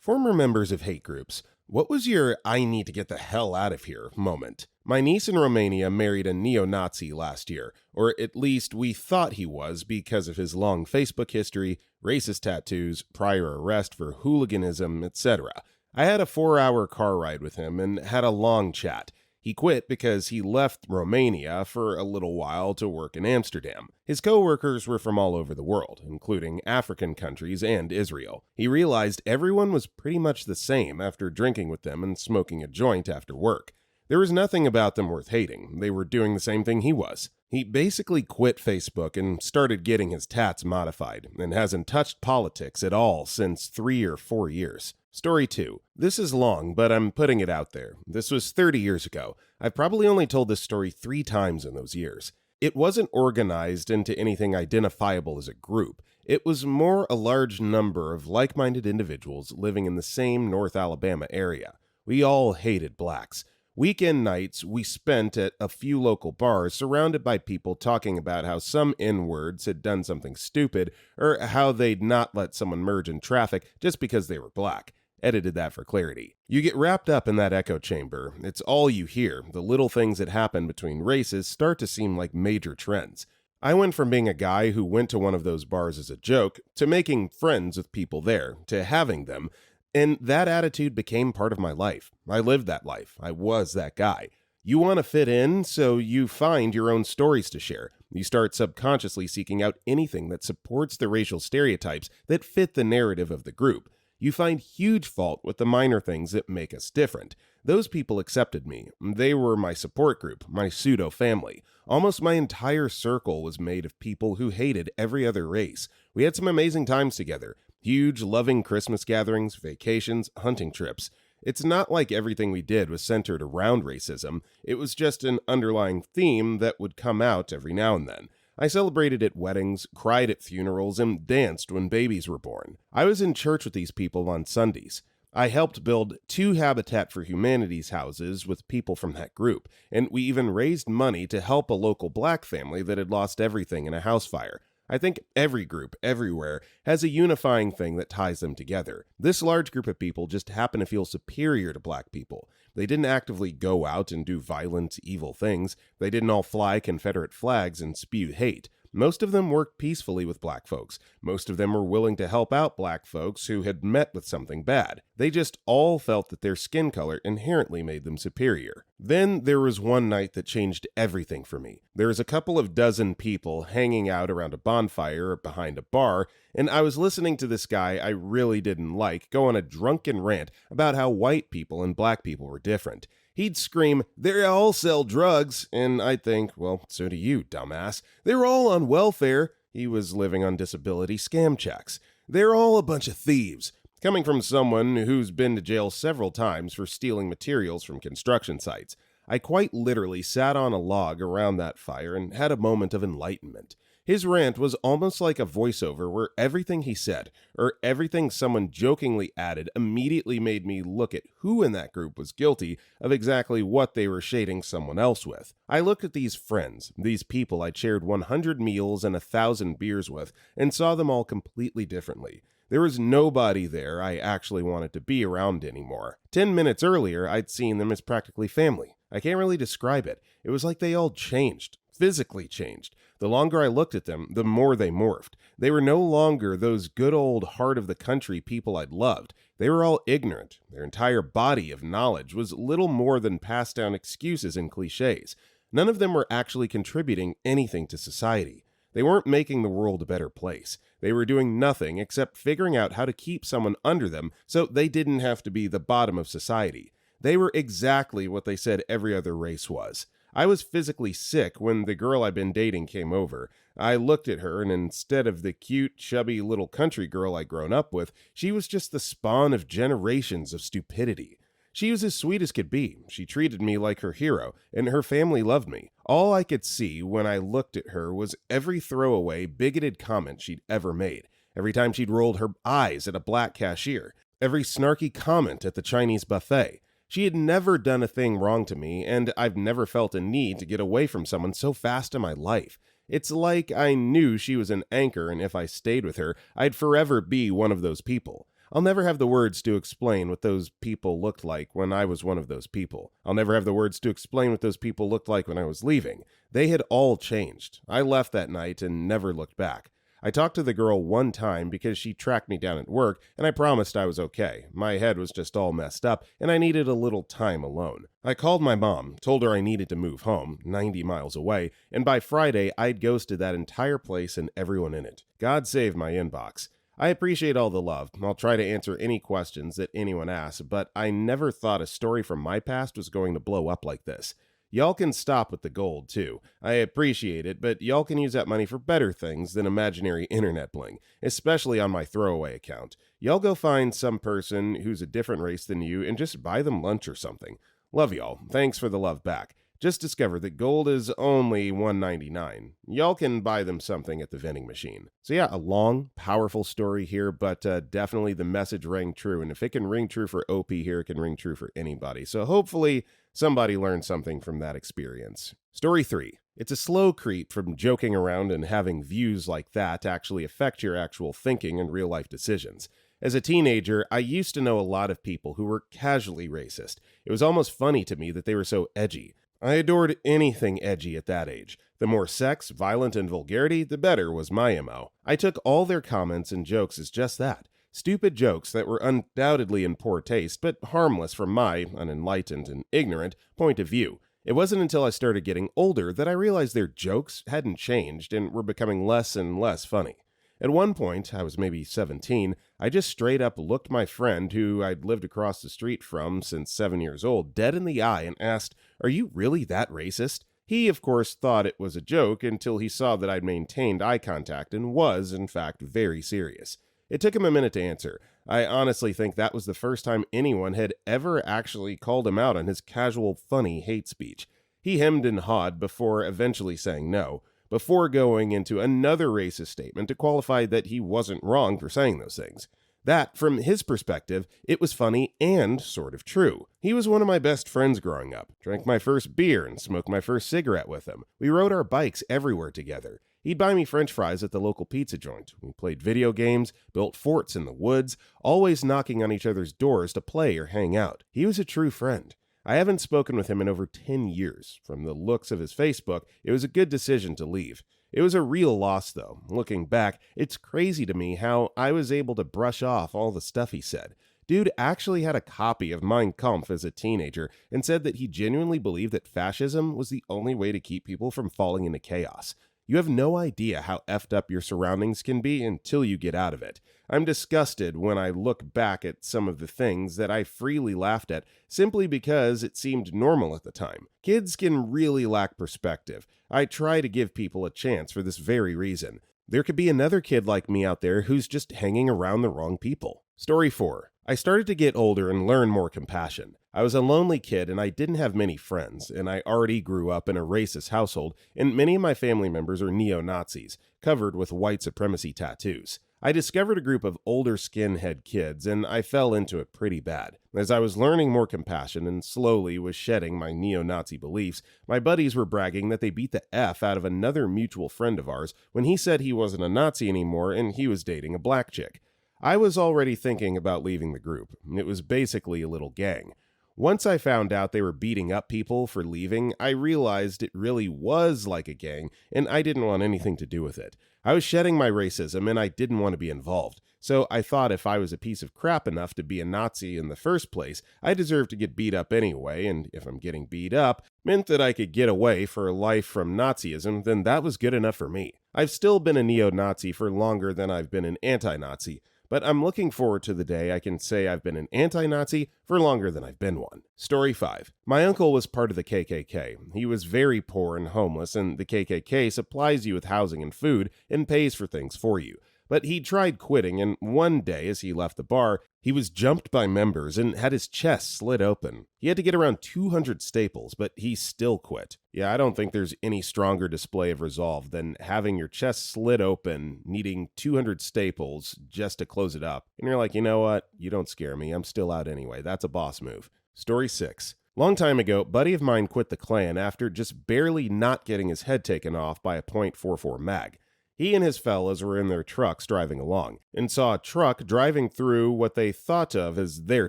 Former members of hate groups, what was your I need to get the hell out of here moment? My niece in Romania married a neo Nazi last year, or at least we thought he was because of his long Facebook history, racist tattoos, prior arrest for hooliganism, etc. I had a 4-hour car ride with him and had a long chat. He quit because he left Romania for a little while to work in Amsterdam. His co-workers were from all over the world, including African countries and Israel. He realized everyone was pretty much the same after drinking with them and smoking a joint after work. There was nothing about them worth hating. They were doing the same thing he was. He basically quit Facebook and started getting his tats modified, and hasn't touched politics at all since 3 or 4 years. Story 2. This is long, but I'm putting it out there. This was 30 years ago. I've probably only told this story 3 times in those years. It wasn't organized into anything identifiable as a group. It was more a large number of like-minded individuals living in the same North Alabama area. We all hated blacks. Weekend nights we spent at a few local bars surrounded by people talking about how some N-words had done something stupid or how they'd not let someone merge in traffic just because they were black. Edited that for clarity. You get wrapped up in that echo chamber. It's all you hear. The little things that happen between races start to seem like major trends. I went from being a guy who went to one of those bars as a joke to making friends with people there, to having them, and that attitude became part of my life. I lived that life. I was that guy. You want to fit in, so you find your own stories to share. You start subconsciously seeking out anything that supports the racial stereotypes that fit the narrative of the group. You find huge fault with the minor things that make us different. Those people accepted me. They were my support group, my pseudo-family. Almost my entire circle was made of people who hated every other race. We had some amazing times together. Huge, loving Christmas gatherings, vacations, hunting trips. It's not like everything we did was centered around racism. It was just an underlying theme that would come out every now and then. I celebrated at weddings, cried at funerals, and danced when babies were born. I was in church with these people on Sundays. I helped build 2 Habitat for Humanity's houses with people from that group, and we even raised money to help a local black family that had lost everything in a house fire. I think every group, everywhere, has a unifying thing that ties them together. This large group of people just happen to feel superior to black people. They didn't actively go out and do violent, evil things. They didn't all fly Confederate flags and spew hate. Most of them worked peacefully with black folks. Most of them were willing to help out black folks who had met with something bad. They just all felt that their skin color inherently made them superior. Then there was one night that changed everything for me. There was a couple of dozen people hanging out around a bonfire behind a bar, and I was listening to this guy I really didn't like go on a drunken rant about how white people and black people were different. He'd scream, "They all sell drugs," and I'd think, well, so do you, dumbass. They're all on welfare. He was living on disability scam checks. They're all a bunch of thieves. Coming from someone who's been to jail several times for stealing materials from construction sites, I quite literally sat on a log around that fire and had a moment of enlightenment. His rant was almost like a voiceover where everything he said, or everything someone jokingly added, immediately made me look at who in that group was guilty of exactly what they were shading someone else with. I looked at these friends, these people I'd shared 100 meals and 1,000 beers with, and saw them all completely differently. There was nobody there I actually wanted to be around anymore. 10 minutes earlier, I'd seen them as practically family. I can't really describe it. It was like they all changed. Physically changed. The longer I looked at them, the more they morphed. They were no longer those good old heart of the country people I'd loved. They were all ignorant. Their entire body of knowledge was little more than passed down excuses and cliches. None of them were actually contributing anything to society. They weren't making the world a better place. They were doing nothing except figuring out how to keep someone under them so they didn't have to be the bottom of society. They were exactly what they said every other race was. I was physically sick when the girl I'd been dating came over. I looked at her, and instead of the cute, chubby little country girl I'd grown up with, she was just the spawn of generations of stupidity. She was as sweet as could be. She treated me like her hero, and her family loved me. All I could see when I looked at her was every throwaway, bigoted comment she'd ever made. Every time she'd rolled her eyes at a black cashier. Every snarky comment at the Chinese buffet. She had never done a thing wrong to me, and I've never felt a need to get away from someone so fast in my life. It's like I knew she was an anchor, and if I stayed with her, I'd forever be one of those people. I'll never have the words to explain what those people looked like when I was one of those people. I'll never have the words to explain what those people looked like when I was leaving. They had all changed. I left that night and never looked back. I talked to the girl one time because she tracked me down at work, and I promised I was okay. My head was just all messed up, and I needed a little time alone. I called my mom, told her I needed to move home, 90 miles away, and by Friday, I'd ghosted that entire place and everyone in it. God save my inbox. I appreciate all the love. I'll try to answer any questions that anyone asks, but I never thought a story from my past was going to blow up like this. Y'all can stop with the gold, too. I appreciate it, but y'all can use that money for better things than imaginary internet bling, especially on my throwaway account. Y'all go find some person who's a different race than you and just buy them lunch or something. Love y'all. Thanks for the love back. Just discovered that gold is only $1.99. Y'all can buy them something at the vending machine. So yeah, a long, powerful story here, but definitely the message rang true. And if it can ring true for OP here, it can ring true for anybody. So hopefully somebody learned something from that experience. Story 3. It's a slow creep from joking around and having views like that to actually affect your actual thinking and real-life decisions. As a teenager, I used to know a lot of people who were casually racist. It was almost funny to me that they were so edgy. I adored anything edgy at that age. The more sex, violence, and vulgarity, the better was my MO. I took all their comments and jokes as just that. Stupid jokes that were undoubtedly in poor taste, but harmless from my, unenlightened and ignorant, point of view. It wasn't until I started getting older that I realized their jokes hadn't changed and were becoming less and less funny. At one point, I was maybe 17, I just straight up looked my friend, who I'd lived across the street from since 7 years old, dead in the eye and asked, "Are you really that racist?" He, of course, thought it was a joke until he saw that I'd maintained eye contact and was, in fact, very serious. It took him a minute to answer. I honestly think that was the first time anyone had ever actually called him out on his casual, funny hate speech. He hemmed and hawed before eventually saying no, before going into another racist statement to qualify that he wasn't wrong for saying those things. That, from his perspective, it was funny and sort of true. He was one of my best friends growing up, drank my first beer and smoked my first cigarette with him. We rode our bikes everywhere together. He'd buy me french fries at the local pizza joint. We played video games, built forts in the woods, always knocking on each other's doors to play or hang out. He was a true friend. I haven't spoken with him in over 10 years. From the looks of his Facebook, it was a good decision to leave. It was a real loss, though. Looking back, it's crazy to me how I was able to brush off all the stuff he said. Dude actually had a copy of Mein Kampf as a teenager and said that he genuinely believed that fascism was the only way to keep people from falling into chaos. You have no idea how effed up your surroundings can be until you get out of it. I'm disgusted when I look back at some of the things that I freely laughed at simply because it seemed normal at the time. Kids can really lack perspective. I try to give people a chance for this very reason. There could be another kid like me out there who's just hanging around the wrong people. Story 4. I started to get older and learn more compassion. I was a lonely kid and I didn't have many friends, and I already grew up in a racist household, and many of my family members are neo-Nazis, covered with white supremacy tattoos. I discovered a group of older skinhead kids, and I fell into it pretty bad. As I was learning more compassion and slowly was shedding my neo-Nazi beliefs, my buddies were bragging that they beat the F out of another mutual friend of ours when he said he wasn't a Nazi anymore and he was dating a black chick. I was already thinking about leaving the group. It was basically a little gang. Once I found out they were beating up people for leaving, I realized it really was like a gang, and I didn't want anything to do with it. I was shedding my racism, and I didn't want to be involved. So I thought if I was a piece of crap enough to be a Nazi in the first place, I deserved to get beat up anyway, and if I'm getting beat up meant that I could get away for a life from Nazism, then that was good enough for me. I've still been a neo-Nazi for longer than I've been an anti-Nazi, but I'm looking forward to the day I can say I've been an anti-Nazi for longer than I've been one. Story 5. My uncle was part of the KKK. He was very poor and homeless, and the KKK supplies you with housing and food and pays for things for you. But he tried quitting, and one day as he left the bar, he was jumped by members and had his chest slit open. He had to get around 200 staples, but he still quit. Yeah, I don't think there's any stronger display of resolve than having your chest slit open, needing 200 staples just to close it up. And you're like, you know what? You don't scare me. I'm still out anyway. That's a boss move. Story 6. Long time ago, buddy of mine quit the Klan after just barely not getting his head taken off by a .44 mag. He and his fellows were in their trucks driving along, and saw a truck driving through what they thought of as their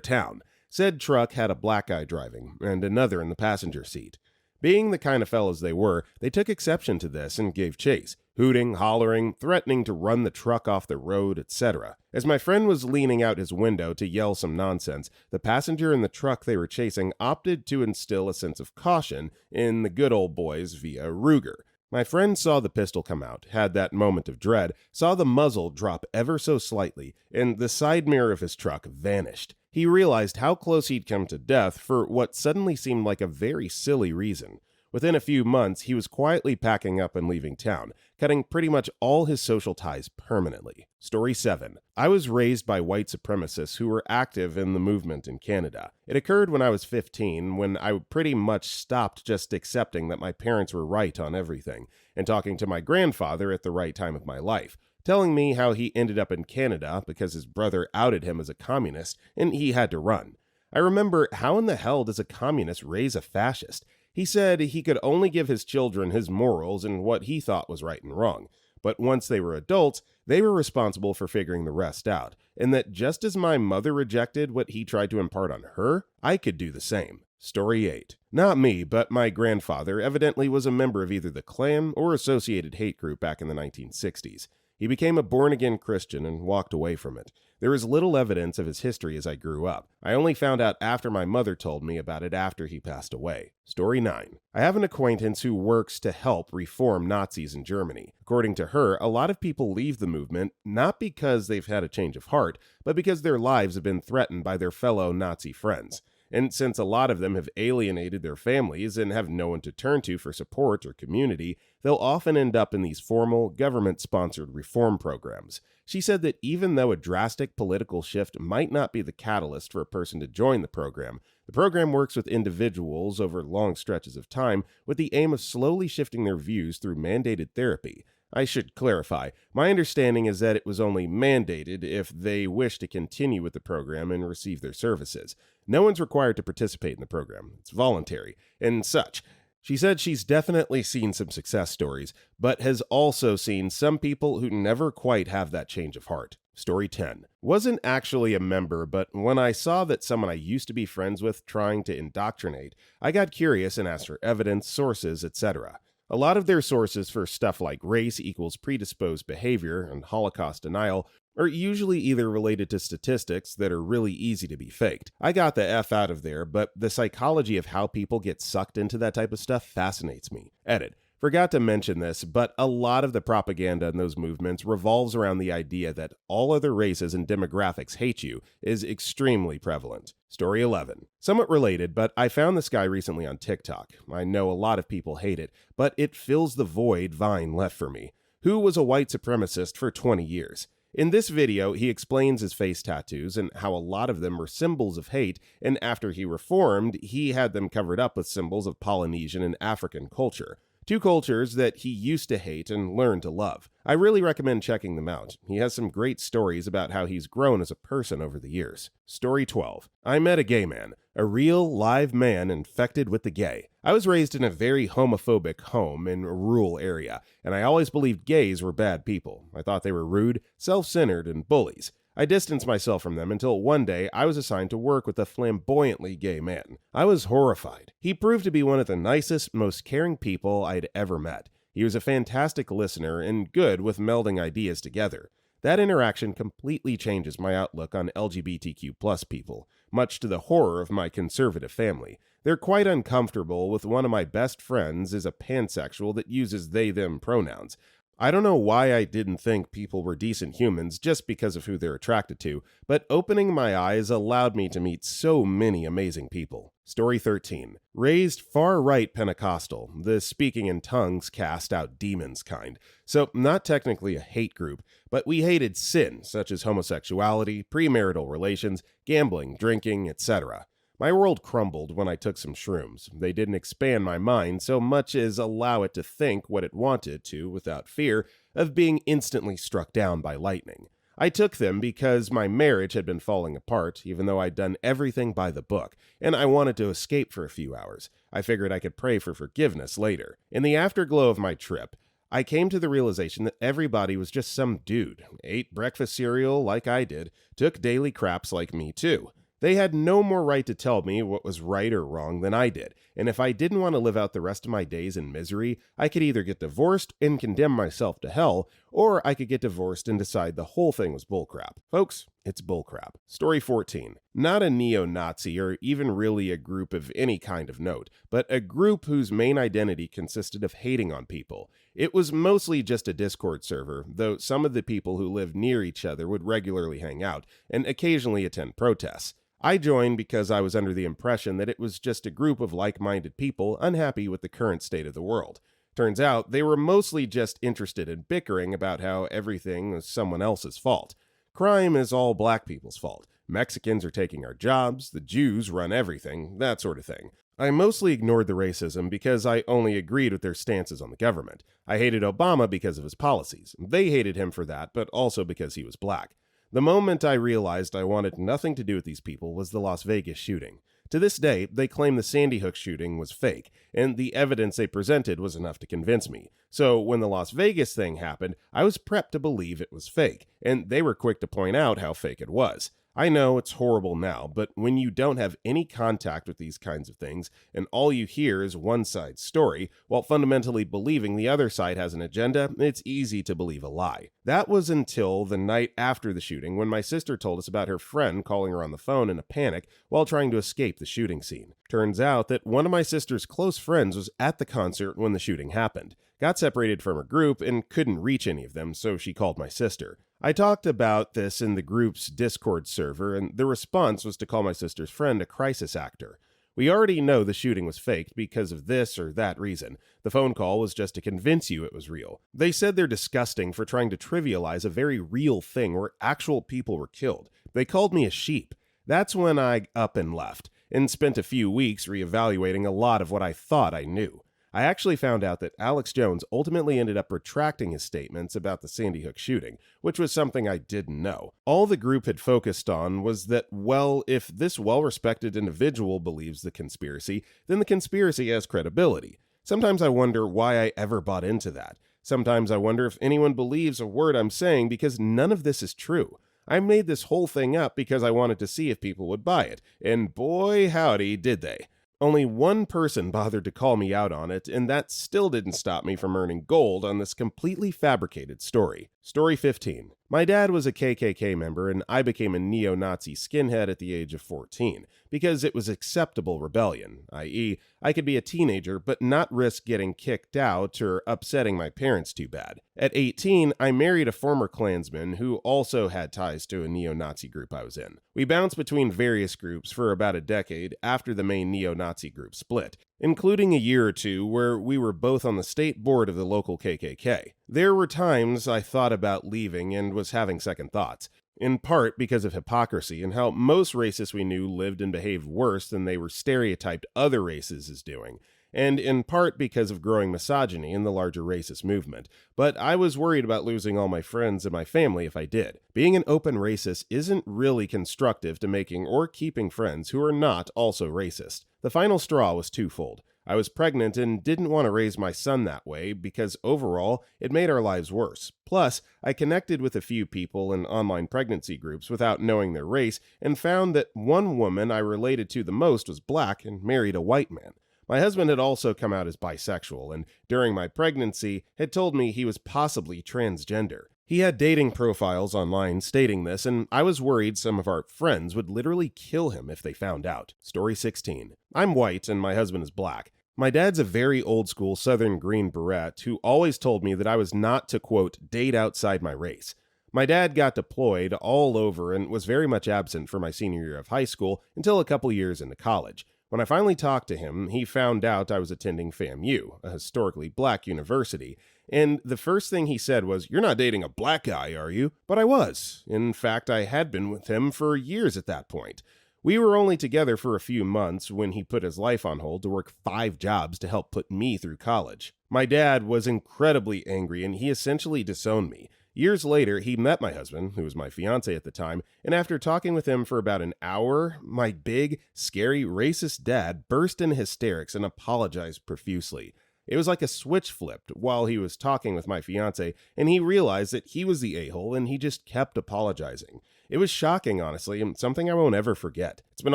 town. Said truck had a black guy driving, and another in the passenger seat. Being the kind of fellows they were, they took exception to this and gave chase, hooting, hollering, threatening to run the truck off the road, etc. As my friend was leaning out his window to yell some nonsense, the passenger in the truck they were chasing opted to instill a sense of caution in the good old boys via Ruger. My friend saw the pistol come out, had that moment of dread, saw the muzzle drop ever so slightly, and the side mirror of his truck vanished. He realized how close he'd come to death for what suddenly seemed like a very silly reason. Within a few months, he was quietly packing up and leaving town, cutting pretty much all his social ties permanently. Story 7. I was raised by white supremacists who were active in the movement in Canada. It occurred when I was 15, when I pretty much stopped just accepting that my parents were right on everything, and talking to my grandfather at the right time of my life, telling me how he ended up in Canada because his brother outed him as a communist and he had to run. I remember, how in the hell does a communist raise a fascist? He said he could only give his children his morals and what he thought was right and wrong. But once they were adults, they were responsible for figuring the rest out, and that just as my mother rejected what he tried to impart on her, I could do the same. Story 8. Not me, but my grandfather evidently was a member of either the Klan or associated hate group back in the 1960s. He became a born-again Christian and walked away from it. There is little evidence of his history as I grew up. I only found out after my mother told me about it after he passed away. Story 9. I have an acquaintance who works to help reform Nazis in Germany. According to her, a lot of people leave the movement not because they've had a change of heart, but because their lives have been threatened by their fellow Nazi friends. And since a lot of them have alienated their families and have no one to turn to for support or community, they'll often end up in these formal, government-sponsored reform programs. She said that even though a drastic political shift might not be the catalyst for a person to join the program works with individuals over long stretches of time with the aim of slowly shifting their views through mandated therapy. I should clarify, my understanding is that it was only mandated if they wish to continue with the program and receive their services. No one's required to participate in the program. It's voluntary, and such. She said she's definitely seen some success stories, but has also seen some people who never quite have that change of heart. Story 10. Wasn't actually a member, but when I saw that someone I used to be friends with trying to indoctrinate, I got curious and asked for evidence, sources, etc. A lot of their sources for stuff like race equals predisposed behavior and Holocaust denial are usually either related to statistics that are really easy to be faked. I got the F out of there, but the psychology of how people get sucked into that type of stuff fascinates me. Edit. Forgot to mention this, but a lot of the propaganda in those movements revolves around the idea that all other races and demographics hate you is extremely prevalent. Story 11. Somewhat related, but I found this guy recently on TikTok. I know a lot of people hate it, but it fills the void Vine left for me. Who was a white supremacist for 20 years? In this video, he explains his face tattoos and how a lot of them were symbols of hate, and after he reformed, he had them covered up with symbols of Polynesian and African culture. Two cultures that he used to hate and learned to love. I really recommend checking them out. He has some great stories about how he's grown as a person over the years. Story 12. I met a gay man. A real, live man infected with the gay. I was raised in a very homophobic home in a rural area, and I always believed gays were bad people. I thought they were rude, self-centered, and bullies. I distanced myself from them until one day I was assigned to work with a flamboyantly gay man. I was horrified. He proved to be one of the nicest, most caring people I'd ever met. He was a fantastic listener and good with melding ideas together. That interaction completely changes my outlook on LGBTQ+ people, much to the horror of my conservative family. They're quite uncomfortable with one of my best friends is a pansexual that uses they-them pronouns. I don't know why I didn't think people were decent humans just because of who they're attracted to, but opening my eyes allowed me to meet so many amazing people. Story 13. Raised far-right Pentecostal, the speaking in tongues cast out demons kind. So not technically a hate group, but we hated sin, such as homosexuality, premarital relations, gambling, drinking, etc. My world crumbled when I took some shrooms. They didn't expand my mind so much as allow it to think what it wanted to without fear of being instantly struck down by lightning. I took them because my marriage had been falling apart, even though I'd done everything by the book, and I wanted to escape for a few hours. I figured I could pray for forgiveness later. In the afterglow of my trip, I came to the realization that everybody was just some dude, ate breakfast cereal like I did, took daily craps like me too. They had no more right to tell me what was right or wrong than I did, and if I didn't want to live out the rest of my days in misery, I could either get divorced and condemn myself to hell, or I could get divorced and decide the whole thing was bullcrap. Folks, it's bullcrap. Story 14. Not a neo-Nazi or even really a group of any kind of note, but a group whose main identity consisted of hating on people. It was mostly just a Discord server, though some of the people who lived near each other would regularly hang out and occasionally attend protests. I joined because I was under the impression that it was just a group of like-minded people unhappy with the current state of the world. Turns out they were mostly just interested in bickering about how everything was someone else's fault. Crime is all black people's fault. Mexicans are taking our jobs, the Jews run everything, that sort of thing. I mostly ignored the racism because I only agreed with their stances on the government. I hated Obama because of his policies. They hated him for that, but also because he was black. The moment I realized I wanted nothing to do with these people was the Las Vegas shooting. To this day, they claim the Sandy Hook shooting was fake, and the evidence they presented was enough to convince me. So when the Las Vegas thing happened, I was prepped to believe it was fake, and they were quick to point out how fake it was. I know it's horrible now, but when you don't have any contact with these kinds of things, and all you hear is one side's story, while fundamentally believing the other side has an agenda, it's easy to believe a lie. That was until the night after the shooting, when my sister told us about her friend calling her on the phone in a panic while trying to escape the shooting scene. Turns out that one of my sister's close friends was at the concert when the shooting happened, got separated from her group, and couldn't reach any of them, so she called my sister. I talked about this in the group's Discord server, and the response was to call my sister's friend a crisis actor. We already know the shooting was faked because of this or that reason. The phone call was just to convince you it was real. They said they're disgusting for trying to trivialize a very real thing where actual people were killed. They called me a sheep. That's when I up and left, and spent a few weeks reevaluating a lot of what I thought I knew. I actually found out that Alex Jones ultimately ended up retracting his statements about the Sandy Hook shooting, which was something I didn't know. All the group had focused on was that, well, if this well-respected individual believes the conspiracy, then the conspiracy has credibility. Sometimes I wonder why I ever bought into that. Sometimes I wonder if anyone believes a word I'm saying because none of this is true. I made this whole thing up because I wanted to see if people would buy it, and boy howdy did they. Only one person bothered to call me out on it, and that still didn't stop me from earning gold on this completely fabricated story. Story 15. My dad was a KKK member, and I became a neo-Nazi skinhead at the age of 14, because it was acceptable rebellion, i.e., I could be a teenager but not risk getting kicked out or upsetting my parents too bad. At 18, I married a former Klansman who also had ties to a neo-Nazi group I was in. We bounced between various groups for about a decade after the main neo-Nazi group split, including a year or two where we were both on the state board of the local KKK. There were times I thought about leaving and was having second thoughts, in part because of hypocrisy and how most racists we knew lived and behaved worse than they were stereotyped other races as doing, and in part because of growing misogyny in the larger racist movement. But I was worried about losing all my friends and my family if I did. Being an open racist isn't really constructive to making or keeping friends who are not also racist. The final straw was twofold. I was pregnant and didn't want to raise my son that way because overall, it made our lives worse. Plus, I connected with a few people in online pregnancy groups without knowing their race and found that one woman I related to the most was black and married a white man. My husband had also come out as bisexual and during my pregnancy had told me he was possibly transgender. He had dating profiles online stating this, and I was worried some of our friends would literally kill him if they found out. Story 16. I'm white and my husband is black. My dad's a very old-school Southern Green Beret who always told me that I was not to, quote, date outside my race. My dad got deployed all over and was very much absent for my senior year of high school until a couple years into college. When I finally talked to him, he found out I was attending FAMU, a historically black university, and the first thing he said was, "You're not dating a black guy, are you?" But I was. In fact, I had been with him for years at that point. We were only together for a few months when he put his life on hold to work 5 jobs to help put me through college. My dad was incredibly angry and he essentially disowned me. Years later, he met my husband, who was my fiance at the time, and after talking with him for about an hour, my big, scary, racist dad burst into hysterics and apologized profusely. It was like a switch flipped while he was talking with my fiance, and he realized that he was the a-hole and he just kept apologizing. It was shocking, honestly, and something I won't ever forget. It's been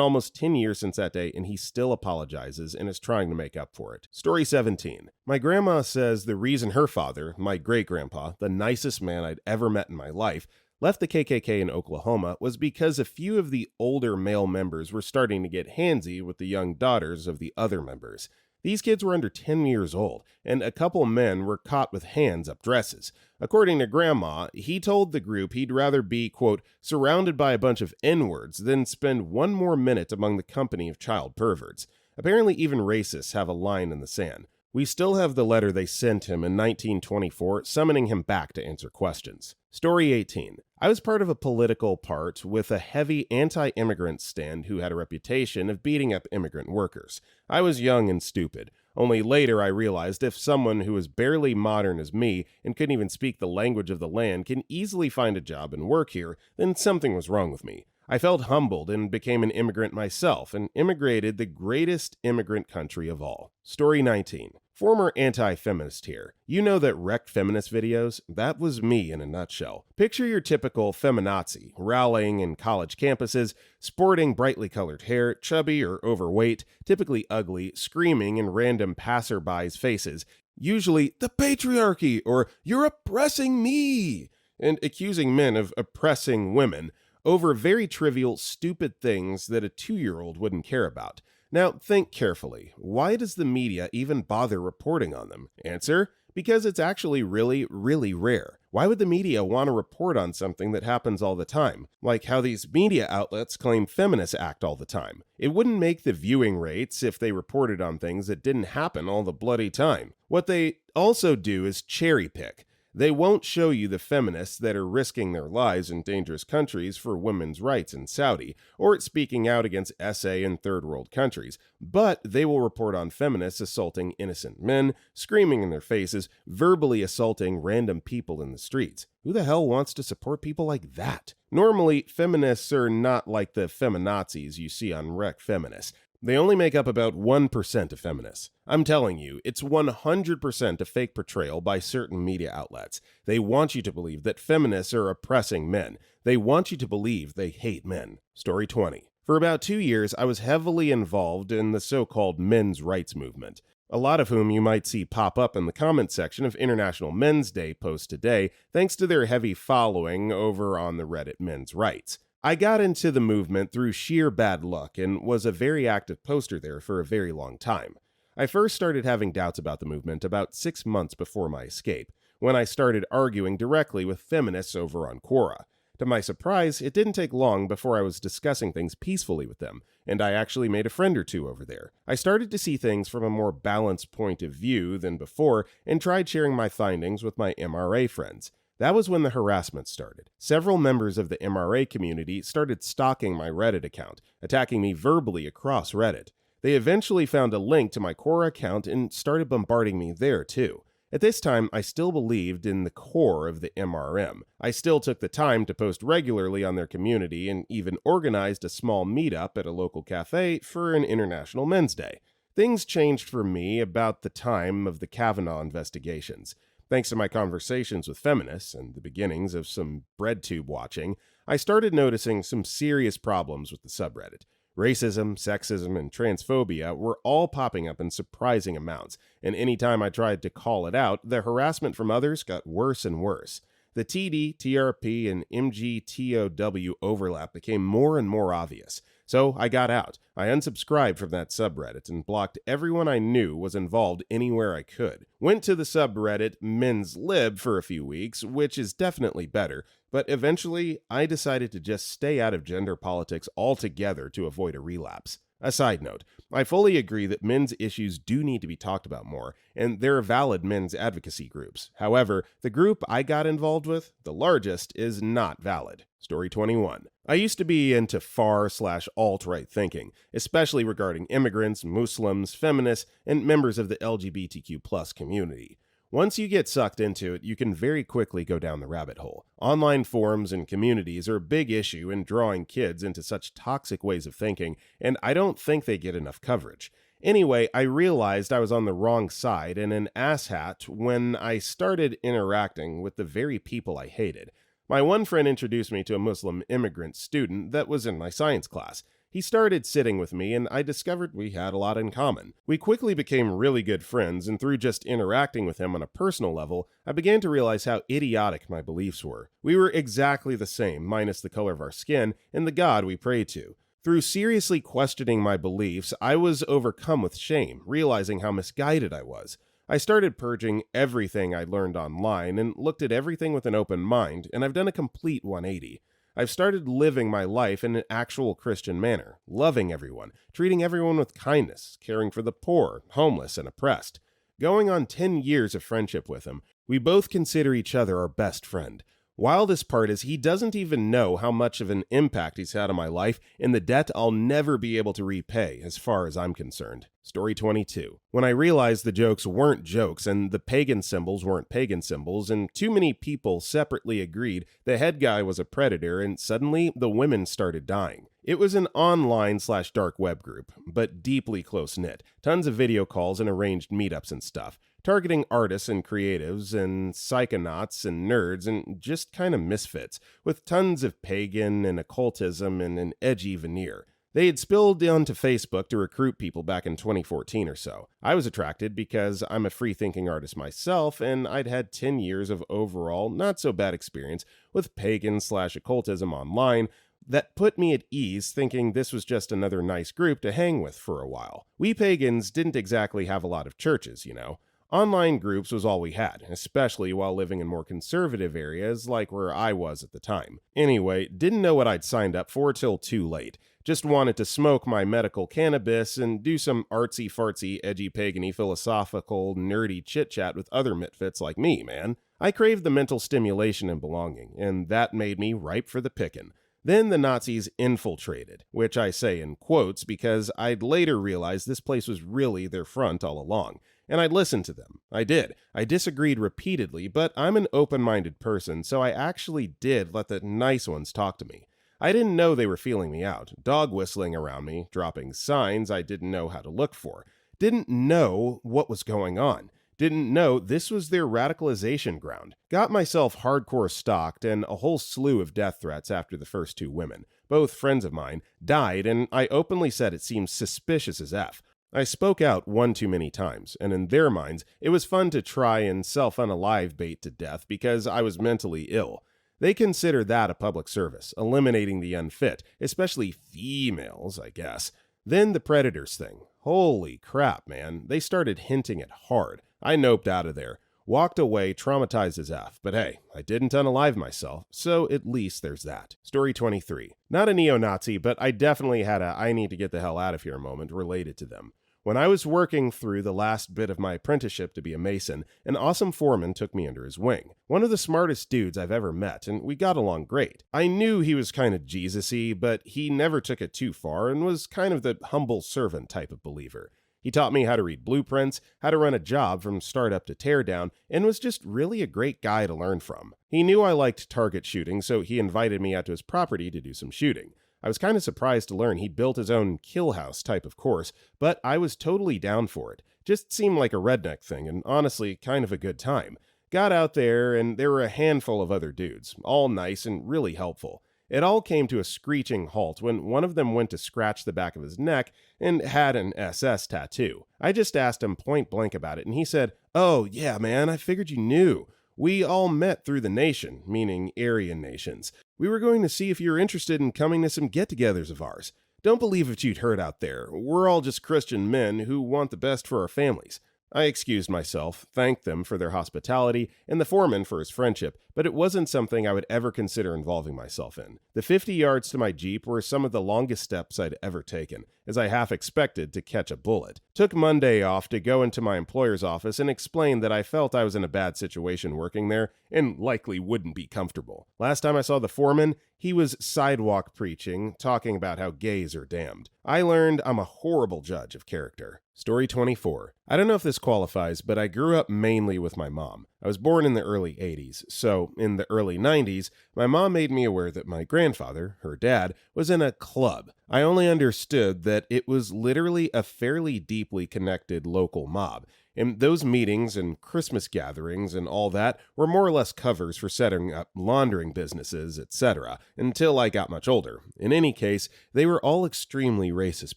almost 10 years since that day, and he still apologizes and is trying to make up for it. Story 17. My grandma says the reason her father, my great-grandpa, the nicest man I'd ever met in my life, left the KKK in Oklahoma was because a few of the older male members were starting to get handsy with the young daughters of the other members. These kids were under 10 years old, and a couple men were caught with hands up dresses. According to Grandma, he told the group he'd rather be, quote, surrounded by a bunch of N-words than spend one more minute among the company of child perverts. Apparently, even racists have a line in the sand. We still have the letter they sent him in 1924 summoning him back to answer questions. Story 18. I was part of a political part with a heavy anti-immigrant stand who had a reputation of beating up immigrant workers. I was young and stupid. Only later I realized if someone who was barely modern as me and couldn't even speak the language of the land can easily find a job and work here, then something was wrong with me. I felt humbled and became an immigrant myself and immigrated the greatest immigrant country of all. Story 19. Former anti-feminist here. You know that wrecked feminist videos? That was me in a nutshell. Picture your typical feminazi, rallying in college campuses, sporting brightly colored hair, chubby or overweight, typically ugly, screaming in random passerbys' faces, usually, the patriarchy, or you're oppressing me, and accusing men of oppressing women over very trivial, stupid things that a 2-year-old wouldn't care about. Now, think carefully. Why does the media even bother reporting on them? Answer: because it's actually really, really rare. Why would the media want to report on something that happens all the time? Like how these media outlets claim feminists act all the time. It wouldn't make the viewing rates if they reported on things that didn't happen all the bloody time. What they also do is cherry pick. They won't show you the feminists that are risking their lives in dangerous countries for women's rights in Saudi, or speaking out against SA in third world countries, but they will report on feminists assaulting innocent men, screaming in their faces, verbally assaulting random people in the streets. Who the hell wants to support people like that? Normally, feminists are not like the feminazis you see on Wreck Feminists. They only make up about 1% of feminists. I'm telling you, it's 100% a fake portrayal by certain media outlets. They want you to believe that feminists are oppressing men. They want you to believe they hate men. Story 20. For about 2 years, I was heavily involved in the so-called men's rights movement, a lot of whom you might see pop up in the comment section of International Men's Day posts today, thanks to their heavy following over on the Reddit Men's Rights. I got into the movement through sheer bad luck and was a very active poster there for a very long time. I first started having doubts about the movement about 6 months before my escape, when I started arguing directly with feminists over on Quora. To my surprise, it didn't take long before I was discussing things peacefully with them, and I actually made a friend or two over there. I started to see things from a more balanced point of view than before and tried sharing my findings with my MRA friends. That was when the harassment started. Several members of the MRA community started stalking my Reddit account, attacking me verbally across Reddit. They eventually found a link to my Quora account and started bombarding me there too. At this time, I still believed in the core of the MRM. I still took the time to post regularly on their community and even organized a small meetup at a local cafe for an International Men's Day. Things changed for me about the time of the Kavanaugh investigations. Thanks to my conversations with feminists and the beginnings of some breadtube watching, I started noticing some serious problems with the subreddit. Racism, sexism, and transphobia were all popping up in surprising amounts, and anytime I tried to call it out, the harassment from others got worse and worse. The TD, TRP, and MGTOW overlap became more and more obvious. So I got out. I unsubscribed from that subreddit and blocked everyone I knew was involved anywhere I could. Went to the subreddit Men's Lib for a few weeks, which is definitely better, but eventually I decided to just stay out of gender politics altogether to avoid a relapse. A side note, I fully agree that men's issues do need to be talked about more, and there are valid men's advocacy groups. However, the group I got involved with, the largest, is not valid. Story 21. I used to be into far/alt-right thinking, especially regarding immigrants, Muslims, feminists, and members of the LGBTQ+ community. Once you get sucked into it, you can very quickly go down the rabbit hole. Online forums and communities are a big issue in drawing kids into such toxic ways of thinking, and I don't think they get enough coverage. Anyway, I realized I was on the wrong side and an asshat when I started interacting with the very people I hated. My one friend introduced me to a Muslim immigrant student that was in my science class. He started sitting with me, and I discovered we had a lot in common. We quickly became really good friends, and through just interacting with him on a personal level, I began to realize how idiotic my beliefs were. We were exactly the same, minus the color of our skin, and the God we prayed to. Through seriously questioning my beliefs, I was overcome with shame, realizing how misguided I was. I started purging everything I learned online and looked at everything with an open mind, and I've done a complete 180. I've started living my life in an actual Christian manner, loving everyone, treating everyone with kindness, caring for the poor, homeless, and oppressed. Going on 10 years of friendship with him, we both consider each other our best friend. Wildest part is he doesn't even know how much of an impact he's had on my life and the debt I'll never be able to repay as far as I'm concerned. Story 22. When I realized the jokes weren't jokes and the pagan symbols weren't pagan symbols and too many people separately agreed the head guy was a predator and suddenly the women started dying. It was an online/dark web group, but deeply close-knit. Tons of video calls and arranged meetups and stuff. Targeting artists and creatives and psychonauts and nerds and just kind of misfits, with tons of pagan and occultism and an edgy veneer. They had spilled onto Facebook to recruit people back in 2014 or so. I was attracted because I'm a free-thinking artist myself, and I'd had 10 years of overall not-so-bad experience with pagan/occultism online, that put me at ease thinking this was just another nice group to hang with for a while. We pagans didn't exactly have a lot of churches, you know. Online groups was all we had, especially while living in more conservative areas like where I was at the time. Anyway, didn't know what I'd signed up for till too late. Just wanted to smoke my medical cannabis and do some artsy-fartsy, edgy, pagan-y, philosophical, nerdy chit-chat with other misfits like me, man. I craved the mental stimulation and belonging, and that made me ripe for the pickin'. Then the Nazis infiltrated, which I say in quotes because I'd later realized this place was really their front all along. And I listened to them. I did. I disagreed repeatedly, but I'm an open-minded person, so I actually did let the nice ones talk to me. I didn't know they were feeling me out, dog whistling around me, dropping signs I didn't know how to look for. Didn't know what was going on. Didn't know this was their radicalization ground. Got myself hardcore stalked and a whole slew of death threats after the first two women, both friends of mine, died, and I openly said it seemed suspicious as F. I spoke out one too many times, and in their minds, it was fun to try and self-unalive bait to death because I was mentally ill. They consider that a public service, eliminating the unfit, especially females, I guess. Then the predators thing. Holy crap, man. They started hinting it hard. I noped out of there. Walked away, traumatized as F, but hey, I didn't unalive myself, so at least there's that. Story 23. Not a neo-Nazi, but I definitely had a I need to get the hell out of here moment related to them. When I was working through the last bit of my apprenticeship to be a mason, an awesome foreman took me under his wing. One of the smartest dudes I've ever met, and we got along great. I knew he was kind of Jesus-y, but he never took it too far and was kind of the humble servant type of believer. He taught me how to read blueprints, how to run a job from startup to teardown, and was just really a great guy to learn from. He knew I liked target shooting, so he invited me out to his property to do some shooting. I was kind of surprised to learn he'd built his own kill house type of course, but I was totally down for it. Just seemed like a redneck thing, and honestly, kind of a good time. Got out there, and there were a handful of other dudes, all nice and really helpful. It all came to a screeching halt when one of them went to scratch the back of his neck and had an SS tattoo. I just asked him point blank about it, and he said, "Oh, yeah, man, I figured you knew. We all met through the nation," meaning Aryan nations. "We were going to see if you were interested in coming to some get-togethers of ours. Don't believe what you'd heard out there. We're all just Christian men who want the best for our families." I excused myself, thanked them for their hospitality, and the foreman for his friendship, but it wasn't something I would ever consider involving myself in. The 50 yards to my Jeep were some of the longest steps I'd ever taken, as I half expected to catch a bullet. Took Monday off to go into my employer's office and explain that I felt I was in a bad situation working there and likely wouldn't be comfortable. Last time I saw the foreman, he was sidewalk preaching, talking about how gays are damned. I learned I'm a horrible judge of character. Story 24. I don't know if this qualifies, but I grew up mainly with my mom. I was born in the early 80s, so in the early 90s, my mom made me aware that my grandfather, her dad, was in a club. I only understood that it was literally a fairly deeply connected local mob. And those meetings and Christmas gatherings and all that were more or less covers for setting up laundering businesses, etc., until I got much older. In any case, they were all extremely racist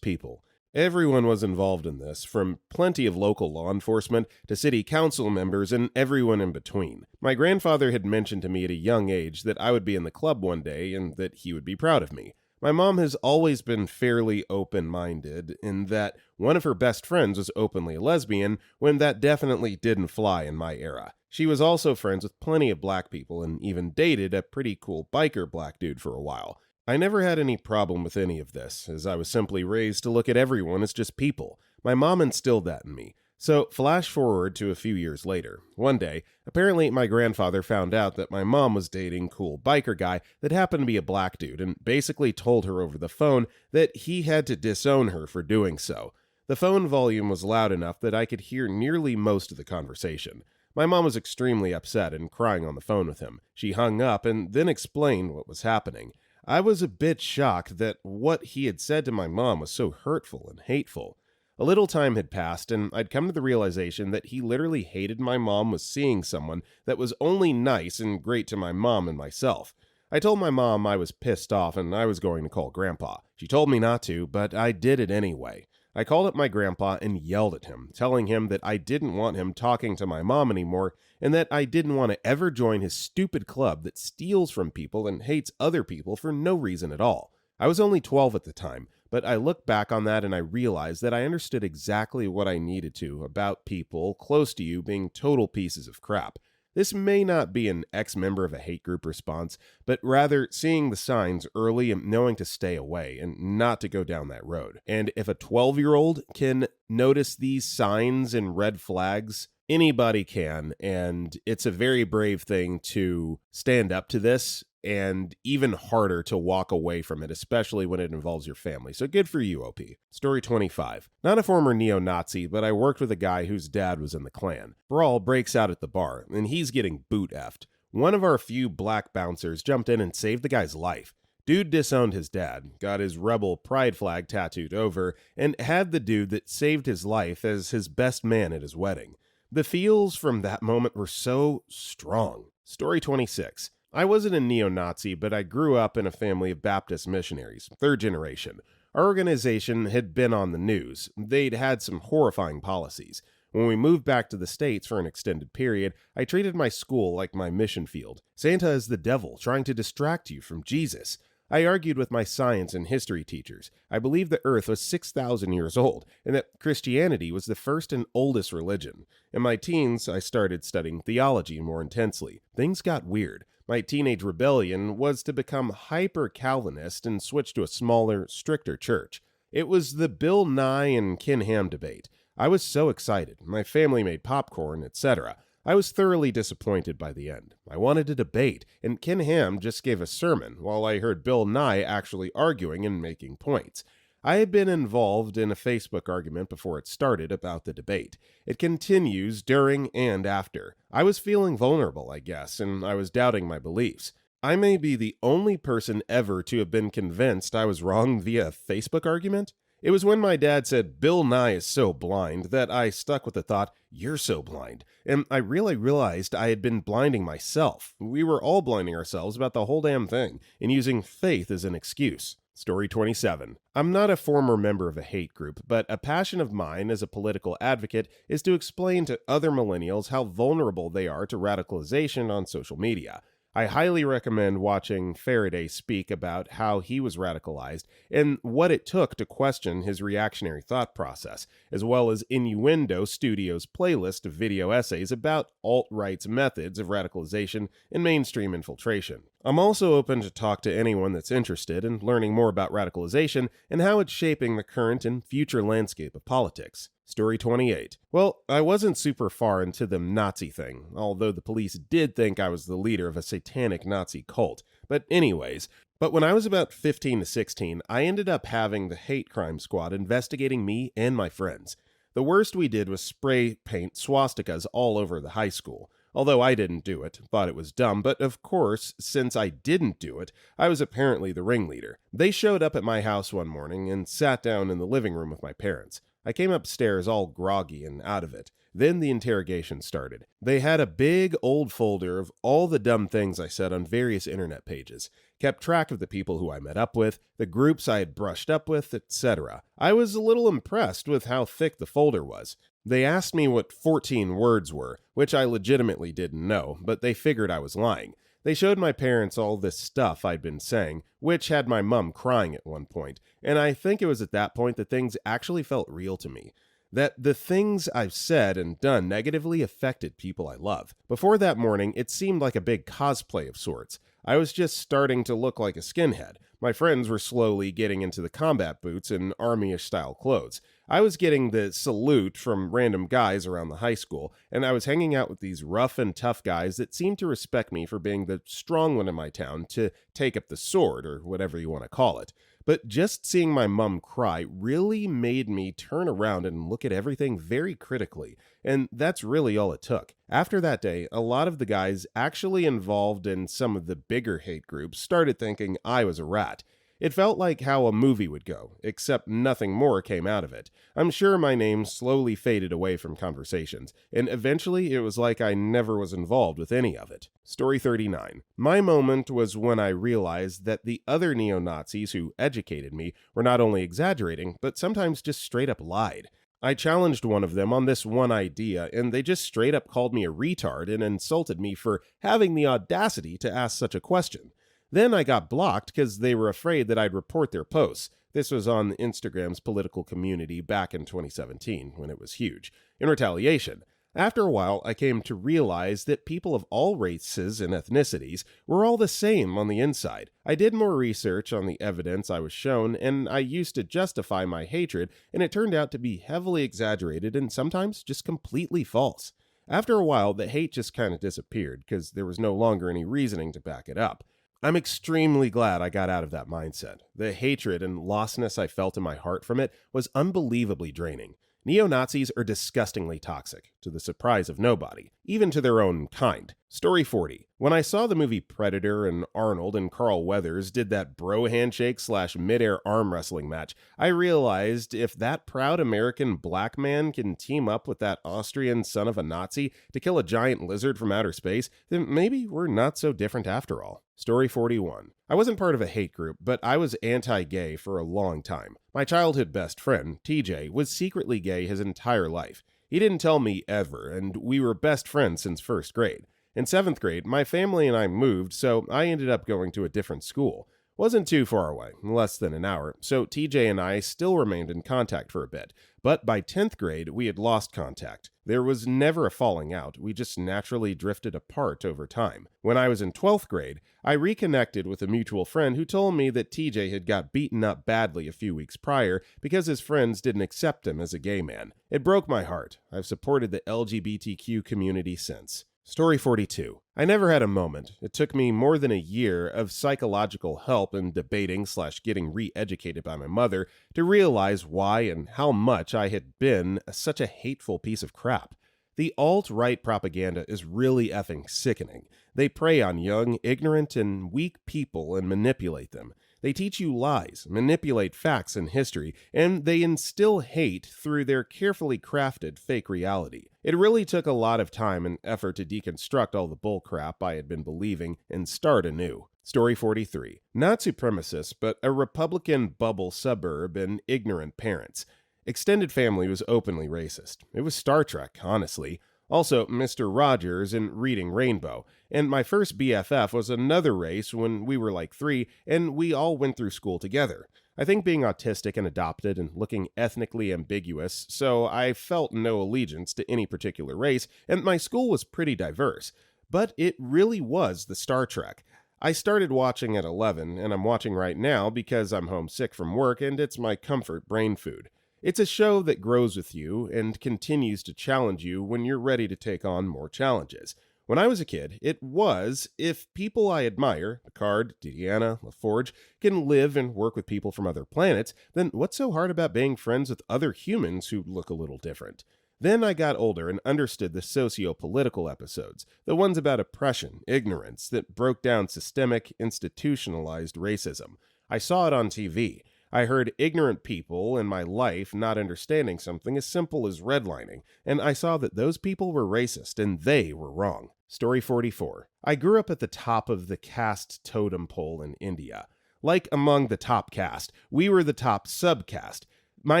people. Everyone was involved in this, from plenty of local law enforcement to city council members and everyone in between. My grandfather had mentioned to me at a young age that I would be in the club one day and that he would be proud of me. My mom has always been fairly open-minded in that one of her best friends was openly a lesbian when that definitely didn't fly in my era. She was also friends with plenty of black people and even dated a pretty cool biker black dude for a while. I never had any problem with any of this, as I was simply raised to look at everyone as just people. My mom instilled that in me. So, flash forward to a few years later. One day, apparently my grandfather found out that my mom was dating cool biker guy that happened to be a black dude and basically told her over the phone that he had to disown her for doing so. The phone volume was loud enough that I could hear nearly most of the conversation. My mom was extremely upset and crying on the phone with him. She hung up and then explained what was happening. I was a bit shocked that what he had said to my mom was so hurtful and hateful. A little time had passed, and I'd come to the realization that he literally hated my mom was seeing someone that was only nice and great to my mom and myself. I told my mom I was pissed off and I was going to call Grandpa. She told me not to, but I did it anyway. I called up my grandpa and yelled at him, telling him that I didn't want him talking to my mom anymore and that I didn't want to ever join his stupid club that steals from people and hates other people for no reason at all. I was only 12 at the time, but I look back on that and I realized that I understood exactly what I needed to about people close to you being total pieces of crap. This may not be an ex-member of a hate group response, but rather seeing the signs early and knowing to stay away and not to go down that road. And if a 12-year-old can notice these signs and red flags, anybody can, and it's a very brave thing to stand up to this and even harder to walk away from it, especially when it involves your family. So good for you, OP. Story 25. Not a former neo-Nazi, but I worked with a guy whose dad was in the Klan. Brawl breaks out at the bar, and he's getting boot-effed. One of our few black bouncers jumped in and saved the guy's life. Dude disowned his dad, got his rebel pride flag tattooed over, and had the dude that saved his life as his best man at his wedding. The feels from that moment were so strong. Story 26. I wasn't a neo-Nazi, but I grew up in a family of Baptist missionaries, third generation. Our organization had been on the news. They'd had some horrifying policies. When we moved back to the States for an extended period, I treated my school like my mission field. Santa is the devil, trying to distract you from Jesus. I argued with my science and history teachers. I believed the earth was 6,000 years old, and that Christianity was the first and oldest religion. In my teens, I started studying theology more intensely. Things got weird. My teenage rebellion was to become hyper-Calvinist and switch to a smaller, stricter church. It was the Bill Nye and Ken Ham debate. I was so excited. My family made popcorn, etc. I was thoroughly disappointed by the end. I wanted to debate, and Ken Ham just gave a sermon, while I heard Bill Nye actually arguing and making points. I had been involved in a Facebook argument before it started about the debate. It continues during and after. I was feeling vulnerable, I guess, and I was doubting my beliefs. I may be the only person ever to have been convinced I was wrong via a Facebook argument. It was when my dad said, "Bill Nye is so blind," that I stuck with the thought, "You're so blind." And I really realized I had been blinding myself. We were all blinding ourselves about the whole damn thing, and using faith as an excuse. Story 27. I'm not a former member of a hate group, but a passion of mine as a political advocate is to explain to other millennials how vulnerable they are to radicalization on social media. I highly recommend watching Faraday speak about how he was radicalized and what it took to question his reactionary thought process, as well as Innuendo Studio's playlist of video essays about alt-right's methods of radicalization and mainstream infiltration. I'm also open to talk to anyone that's interested in learning more about radicalization and how it's shaping the current and future landscape of politics. Story 28. Well, I wasn't super far into the Nazi thing, although the police did think I was the leader of a satanic Nazi cult. But when I was about 15 to 16, I ended up having the hate crime squad investigating me and my friends. The worst we did was spray paint swastikas all over the high school. Although I didn't do it, thought it was dumb, but of course, since I didn't do it, I was apparently the ringleader. They showed up at my house one morning and sat down in the living room with my parents. I came upstairs all groggy and out of it. Then the interrogation started. They had a big old folder of all the dumb things I said on various internet pages, kept track of the people who I met up with, the groups I had brushed up with, etc. I was a little impressed with how thick the folder was. They asked me what 14 words were, which I legitimately didn't know, but they figured I was lying. They showed my parents all this stuff I'd been saying, which had my mum crying at one point, and I think it was at that point that things actually felt real to me. That the things I've said and done negatively affected people I love. Before that morning, it seemed like a big cosplay of sorts. I was just starting to look like a skinhead. My friends were slowly getting into the combat boots and army-ish style clothes. I was getting the salute from random guys around the high school, and I was hanging out with these rough and tough guys that seemed to respect me for being the strong one in my town to take up the sword, or whatever you want to call it. But just seeing my mum cry really made me turn around and look at everything very critically, and that's really all it took. After that day, a lot of the guys actually involved in some of the bigger hate groups started thinking I was a rat. It felt like how a movie would go, except nothing more came out of it. I'm sure my name slowly faded away from conversations, and eventually it was like I never was involved with any of it. Story 39. My moment was when I realized that the other neo-Nazis who educated me were not only exaggerating, but sometimes just straight up lied. I challenged one of them on this one idea, and they just straight up called me a retard and insulted me for having the audacity to ask such a question. Then I got blocked because they were afraid that I'd report their posts. This was on Instagram's political community back in 2017, when it was huge. In retaliation. After a while, I came to realize that people of all races and ethnicities were all the same on the inside. I did more research on the evidence I was shown, and I used to justify my hatred, and it turned out to be heavily exaggerated and sometimes just completely false. After a while, the hate just kind of disappeared, because there was no longer any reasoning to back it up. I'm extremely glad I got out of that mindset. The hatred and lostness I felt in my heart from it was unbelievably draining. Neo-Nazis are disgustingly toxic, to the surprise of nobody, even to their own kind. Story 40. When I saw the movie Predator and Arnold and Carl Weathers did that bro handshake / mid-air arm wrestling match, I realized if that proud American black man can team up with that Austrian son of a Nazi to kill a giant lizard from outer space, then maybe we're not so different after all. Story 41. I wasn't part of a hate group, but I was anti-gay for a long time. My childhood best friend, TJ, was secretly gay his entire life. He didn't tell me ever, and we were best friends since first grade. In 7th grade, my family and I moved, so I ended up going to a different school. Wasn't too far away, less than an hour, so TJ and I still remained in contact for a bit. But by 10th grade, we had lost contact. There was never a falling out, we just naturally drifted apart over time. When I was in 12th grade, I reconnected with a mutual friend who told me that TJ had got beaten up badly a few weeks prior because his friends didn't accept him as a gay man. It broke my heart. I've supported the LGBTQ community since. Story 42. I never had a moment. It took me more than a year of psychological help and debating / getting re-educated by my mother to realize why and how much I had been such a hateful piece of crap. The alt-right propaganda is really effing sickening. They prey on young, ignorant, and weak people and manipulate them. They teach you lies, manipulate facts and history, and they instill hate through their carefully crafted fake reality. It really took a lot of time and effort to deconstruct all the bullcrap I had been believing and start anew. Story 43. Not supremacists, but a Republican bubble suburb and ignorant parents. Extended family was openly racist. It was Star Trek, honestly. Also, Mr. Rogers in Reading Rainbow. And my first BFF was another race when we were like 3, and we all went through school together. I think being autistic and adopted and looking ethnically ambiguous, so I felt no allegiance to any particular race, and my school was pretty diverse. But it really was the Star Trek. I started watching at 11, and I'm watching right now because I'm homesick from work and it's my comfort brain food. It's a show that grows with you and continues to challenge you when you're ready to take on more challenges. When I was a kid, it was, if people I admire, Picard, Deanna, LaForge, can live and work with people from other planets, then what's so hard about being friends with other humans who look a little different? Then I got older and understood the socio-political episodes, the ones about oppression, ignorance, that broke down systemic, institutionalized racism. I saw it on TV. I heard ignorant people in my life not understanding something as simple as redlining, and I saw that those people were racist and they were wrong. Story 44. I grew up at the top of the caste totem pole in India. Like among the top caste, we were the top subcaste. My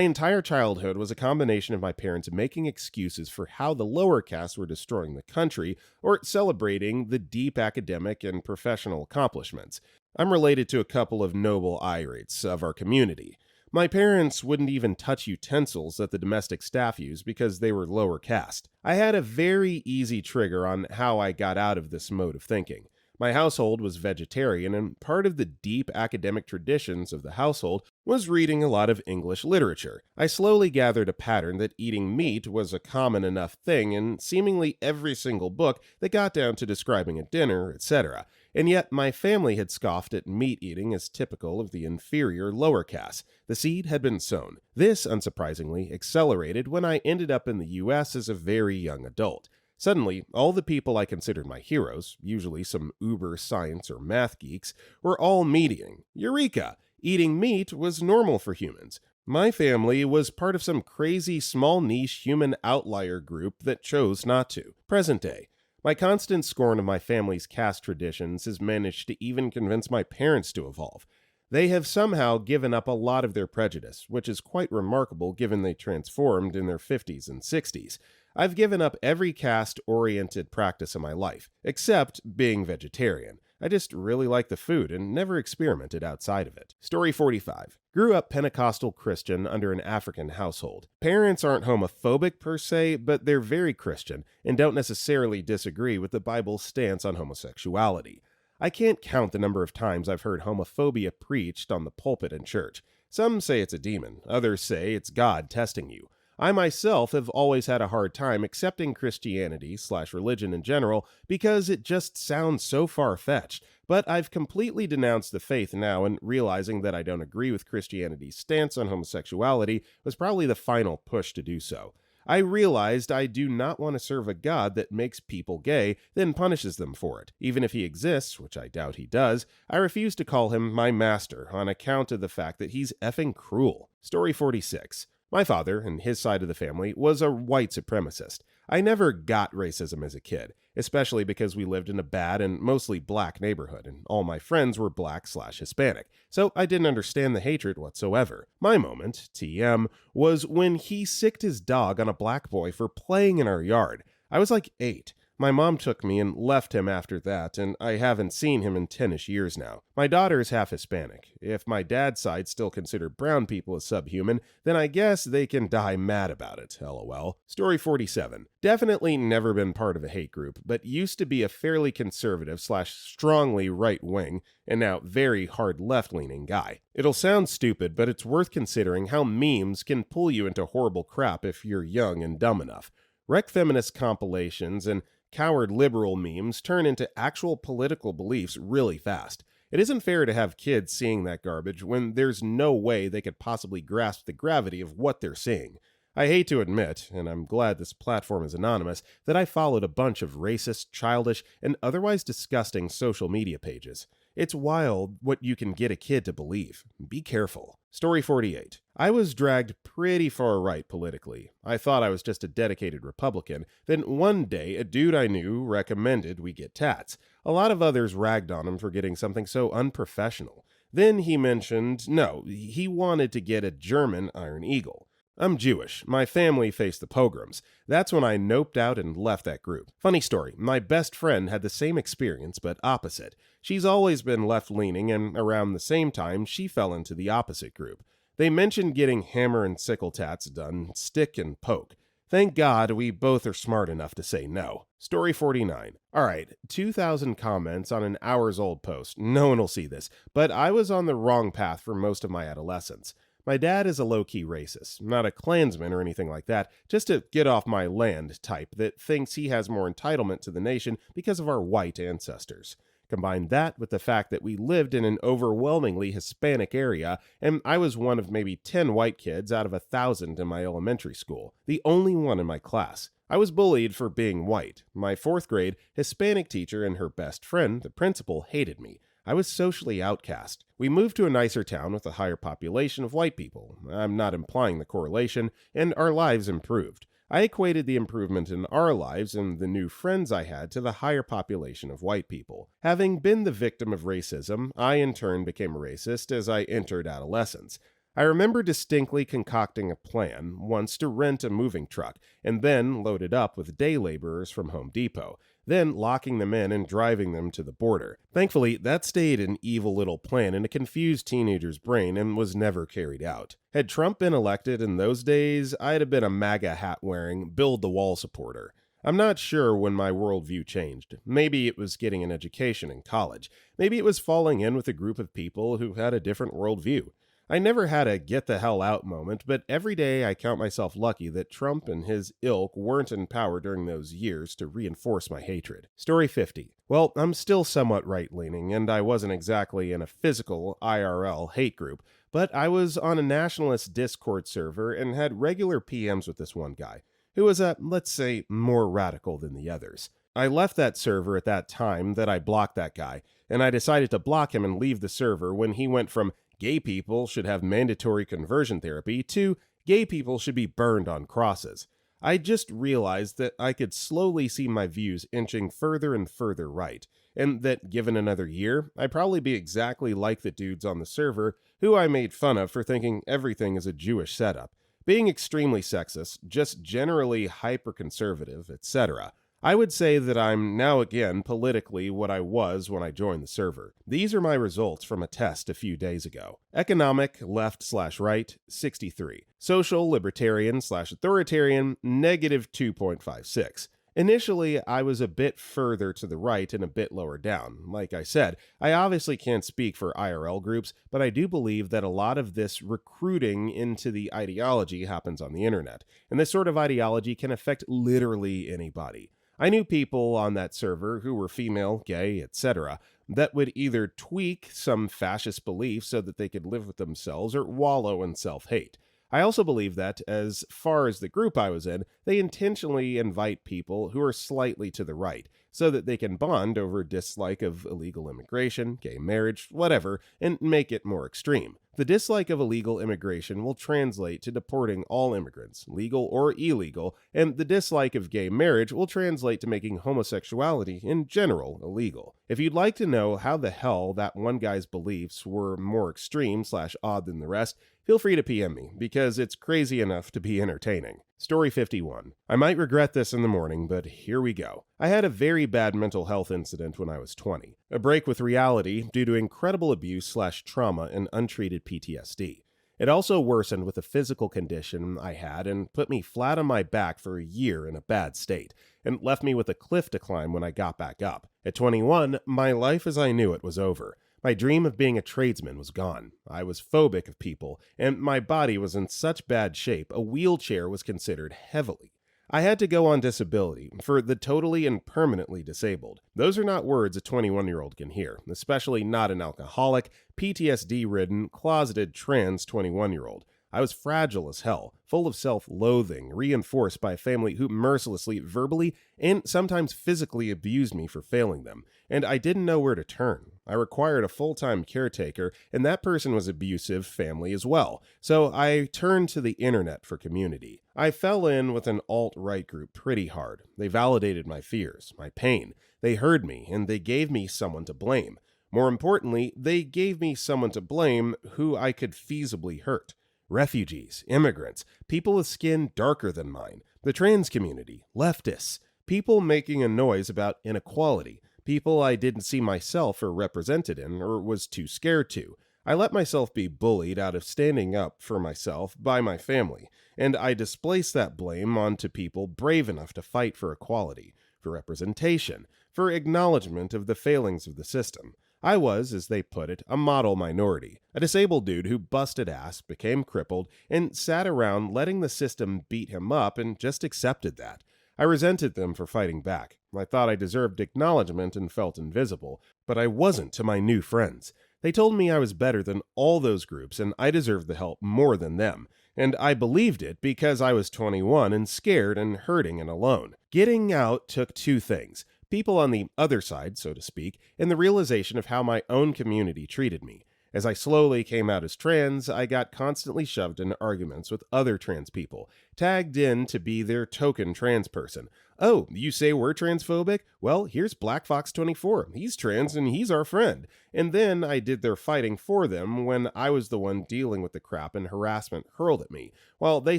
entire childhood was a combination of my parents making excuses for how the lower castes were destroying the country, or celebrating the deep academic and professional accomplishments. I'm related to a couple of noble irates of our community. My parents wouldn't even touch utensils that the domestic staff used because they were lower caste. I had a very easy trigger on how I got out of this mode of thinking. My household was vegetarian, and part of the deep academic traditions of the household was reading a lot of English literature. I slowly gathered a pattern that eating meat was a common enough thing in seemingly every single book that got down to describing a dinner, etc. And yet my family had scoffed at meat eating as typical of the inferior lower caste. The seed had been sown. This, unsurprisingly, accelerated when I ended up in the US as a very young adult. Suddenly, all the people I considered my heroes, usually some uber science or math geeks, were all meat eating. Eureka! Eating meat was normal for humans. My family was part of some crazy small niche human outlier group that chose not to. Present day. My constant scorn of my family's caste traditions has managed to even convince my parents to evolve. They have somehow given up a lot of their prejudice, which is quite remarkable given they transformed in their 50s and 60s. I've given up every caste-oriented practice in my life, except being vegetarian. I just really like the food and never experimented outside of it. Story 45. Grew up Pentecostal Christian under an African household. Parents aren't homophobic per se, but they're very Christian and don't necessarily disagree with the Bible's stance on homosexuality. I can't count the number of times I've heard homophobia preached on the pulpit in church. Some say it's a demon, others say it's God testing you. I myself have always had a hard time accepting Christianity/religion in general because it just sounds so far-fetched, but I've completely denounced the faith now, and realizing that I don't agree with Christianity's stance on homosexuality was probably the final push to do so. I realized I do not want to serve a God that makes people gay, then punishes them for it. Even if he exists, which I doubt he does, I refuse to call him my master on account of the fact that he's effing cruel. Story 46. My father, and his side of the family, was a white supremacist. I never got racism as a kid, especially because we lived in a bad and mostly black neighborhood, and all my friends were black/Hispanic, so I didn't understand the hatred whatsoever. My moment, TM, was when he sicked his dog on a black boy for playing in our yard. I was like 8. My mom took me and left him after that, and I haven't seen him in 10-ish years now. My daughter is half Hispanic. If my dad's side still considered brown people as subhuman, then I guess they can die mad about it, lol. Story 47. Definitely never been part of a hate group, but used to be a fairly conservative/strongly right-wing, and now very hard left-leaning guy. It'll sound stupid, but it's worth considering how memes can pull you into horrible crap if you're young and dumb enough. Wreck feminist compilations and coward liberal memes turn into actual political beliefs really fast. It isn't fair to have kids seeing that garbage when there's no way they could possibly grasp the gravity of what they're seeing. I hate to admit, and I'm glad this platform is anonymous, that I followed a bunch of racist, childish, and otherwise disgusting social media pages. It's wild what you can get a kid to believe. Be careful. Story 48. I was dragged pretty far right politically. I thought I was just a dedicated Republican. Then one day, a dude I knew recommended we get tats. A lot of others ragged on him for getting something so unprofessional. Then he mentioned, he wanted to get a German Iron Eagle. I'm Jewish. My family faced the pogroms. That's when I noped out and left that group. Funny story, my best friend had the same experience, but opposite. She's always been left-leaning, and around the same time, she fell into the opposite group. They mentioned getting hammer and sickle tats done, stick and poke. Thank God we both are smart enough to say no. Story 49. Alright, 2,000 comments on an hours-old post. No one will see this, but I was on the wrong path for most of my adolescence. My dad is a low-key racist, not a Klansman or anything like that, just a get off my land type that thinks he has more entitlement to the nation because of our white ancestors. Combine that with the fact that we lived in an overwhelmingly Hispanic area, and I was one of maybe 10 white kids out of 1,000 in my elementary school, the only one in my class. I was bullied for being white. My fourth grade Hispanic teacher and her best friend, the principal, hated me. I was socially outcast. We moved to a nicer town with a higher population of white people. I'm not implying the correlation, and our lives improved. I equated the improvement in our lives and the new friends I had to the higher population of white people. Having been the victim of racism, I in turn became a racist as I entered adolescence. I remember distinctly concocting a plan once to rent a moving truck and then load it up with day laborers from Home Depot, then locking them in and driving them to the border. Thankfully, that stayed an evil little plan in a confused teenager's brain and was never carried out. Had Trump been elected in those days, I'd have been a MAGA hat-wearing, build-the-wall supporter. I'm not sure when my worldview changed. Maybe it was getting an education in college. Maybe it was falling in with a group of people who had a different worldview. I never had a get the hell out moment, but every day I count myself lucky that Trump and his ilk weren't in power during those years to reinforce my hatred. Story 50. Well, I'm still somewhat right-leaning, and I wasn't exactly in a physical IRL hate group, but I was on a nationalist Discord server and had regular PMs with this one guy, who was let's say, more radical than the others. I left that server at that time that I blocked that guy, and I decided to block him and leave the server when he went from gay people should have mandatory conversion therapy to gay people should be burned on crosses. I just realized that I could slowly see my views inching further and further right, and that given another year, I'd probably be exactly like the dudes on the server who I made fun of for thinking everything is a Jewish setup, being extremely sexist, just generally hyper-conservative, etc. I would say that I'm now again politically what I was when I joined the server. These are my results from a test a few days ago. Economic, left/right, 63. Social, libertarian/authoritarian, negative 2.56. Initially, I was a bit further to the right and a bit lower down. Like I said, I obviously can't speak for IRL groups, but I do believe that a lot of this recruiting into the ideology happens on the internet, and this sort of ideology can affect literally anybody. I knew people on that server who were female, gay, etc., that would either tweak some fascist belief so that they could live with themselves or wallow in self-hate. I also believe that, as far as the group I was in, they intentionally invite people who are slightly to the right, so that they can bond over dislike of illegal immigration, gay marriage, whatever, and make it more extreme. The dislike of illegal immigration will translate to deporting all immigrants, legal or illegal, and the dislike of gay marriage will translate to making homosexuality in general illegal. If you'd like to know how the hell that one guy's beliefs were more extreme/odd than the rest, feel free to PM me, because it's crazy enough to be entertaining. Story 51. I might regret this in the morning, but here we go. I had a very bad mental health incident when I was 20. A break with reality due to incredible abuse/trauma and untreated PTSD. It also worsened with a physical condition I had and put me flat on my back for a year in a bad state, and left me with a cliff to climb when I got back up. At 21, my life as I knew it was over. My dream of being a tradesman was gone. I was phobic of people, and my body was in such bad shape a wheelchair was considered heavily. I had to go on disability for the totally and permanently disabled. Those are not words a 21-year-old can hear, especially not an alcoholic, PTSD-ridden, closeted trans 21-year-old. I was fragile as hell, full of self-loathing, reinforced by a family who mercilessly, verbally, and sometimes physically abused me for failing them, and I didn't know where to turn. I required a full-time caretaker, and that person was abusive family as well, so I turned to the internet for community. I fell in with an alt-right group pretty hard. They validated my fears, my pain. They heard me, and they gave me someone to blame. More importantly, they gave me someone to blame who I could feasibly hurt. Refugees, immigrants, people with skin darker than mine, the trans community, leftists, people making a noise about inequality, people I didn't see myself or represented in or was too scared to. I let myself be bullied out of standing up for myself by my family, and I displaced that blame onto people brave enough to fight for equality, for representation, for acknowledgement of the failings of the system. I was, as they put it, a model minority, a disabled dude who busted ass, became crippled, and sat around letting the system beat him up and just accepted that. I resented them for fighting back. I thought I deserved acknowledgement and felt invisible, but I wasn't to my new friends. They told me I was better than all those groups and I deserved the help more than them. And I believed it because I was 21 and scared and hurting and alone. Getting out took two things: people on the other side, so to speak, and the realization of how my own community treated me. As I slowly came out as trans, I got constantly shoved into arguments with other trans people, tagged in to be their token trans person. Oh, you say we're transphobic? Well, here's Black Fox 24. He's trans and he's our friend. And then I did their fighting for them when I was the one dealing with the crap and harassment hurled at me, while they